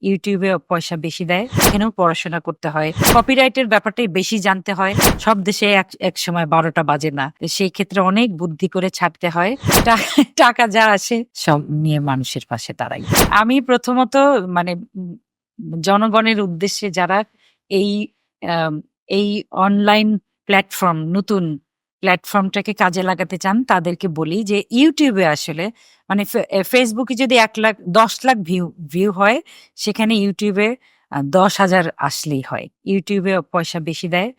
ইউটিউবে পয়সা বেশি দেয়, এখানেও পড়াশোনা করতে হয়। কপিরাইটের ব্যাপারটাই বেশি জানতে হয়। সব দেশে এক সময় ১২টা বাজে না। তো সেই ক্ষেত্রে অনেক বুদ্ধি করে ছাড়তে হয়। টাকা যা আসে সব নিয়ে মানুষের পাশে দাঁড়াই। আমি প্রথমত মানে জনগণের উদ্দেশ্যে যারা এই আম এই অনলাইন নতুন প্ল্যাটফর্মটাকে কাজে লাগাতে চান তাদেরকে বলি যে YouTube এ আসলে মানে Facebook এ যদি ১,০০,০০০ ১০,০০,০০০ ভিউ হয়, সেখানে YouTube এ ১০,০০০ আসলেই হয়। YouTube এ পয়সা বেশি দেয়।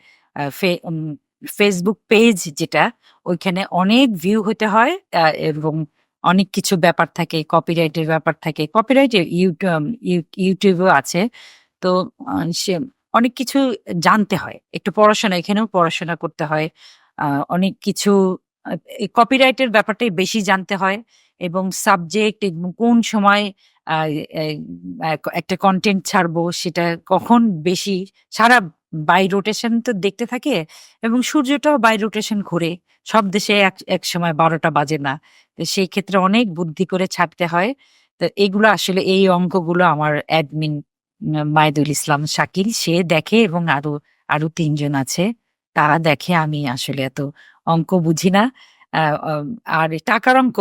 Facebook পেজ যেটা, ওইখানে অনেক ভিউ হতে হয় এবং অনেক কিছু ব্যাপার থাকে, কপিরাইটের ব্যাপার থাকে। কপিরাইট YouTube এও আছে। তো সে অনেক কিছু জানতে হয়। একটু পড়াশোনা, এখানেও পড়াশোনা করতে হয়। আ অনেক কিছু এই কপিরাইটের ব্যাপারটাই বেশি জানতে হয় এবং সাবজেক্ট এবং কোন সময় আ এ একটা কনটেন্ট ছাড়বো, সেটা কখন বেশি সারা বাই রোটেশন তো দেখতে থাকে এবং সূর্যটাও বাই রোটেশন ঘোরে। সব দেশে একসময় ১২টা বাজে না। তো সেই ক্ষেত্রে অনেক বুদ্ধি করে ছাড়তে হয়। তো এগুলো আসলে এই অঙ্কগুলো আমার অ্যাডমিন মাইদুল ইসলাম শাকিল সে দেখে এবং আরো ৩ জন আছে। তারা দেখে। আমি আসলে এত অঙ্ক বুঝি না। আ অম আর টাকার অঙ্ক,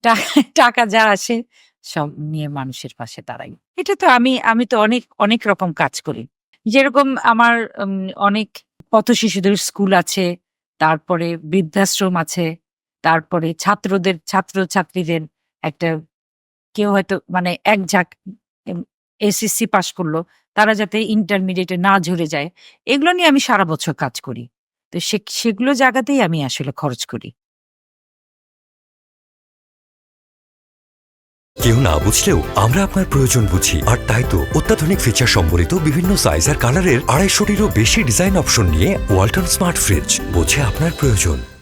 টা টাকা যা আসে সব নিয়ে মানুষের পাশে দাঁড়াই। এটা তো আমি তো অনেক রকম কাজ করি। যেরকম আমার অনেক পথশিশুদের স্কুল আছে, তারপরে বৃদ্ধাশ্রম আছে, তারপরে ছাত্রছাত্রীদের একটা কেউ হয়তো মানে এক ঝাঁক এম এসএসসি পাস করল, তারা যাতে ইন্টারমিডিয়েটে না ঝরে যায়, এগুলো নিয়ে আমি সারা বছর কাজ করি। তো সেগুলো জায়গাতেই আমি আসলে খরচ করি। কেউ না বুঝলেও আমরা আপনার প্রয়োজন বুঝি, আর তাই তো অত্যাধুনিক ফিচার সম্বলিত বিভিন্ন সাইজ আর কালারের ২৫০টিরও বেশি ডিজাইন অপশন নিয়ে ওয়ালটন স্মার্ট ফ্রিজ বোঝে আপনার প্রয়োজন।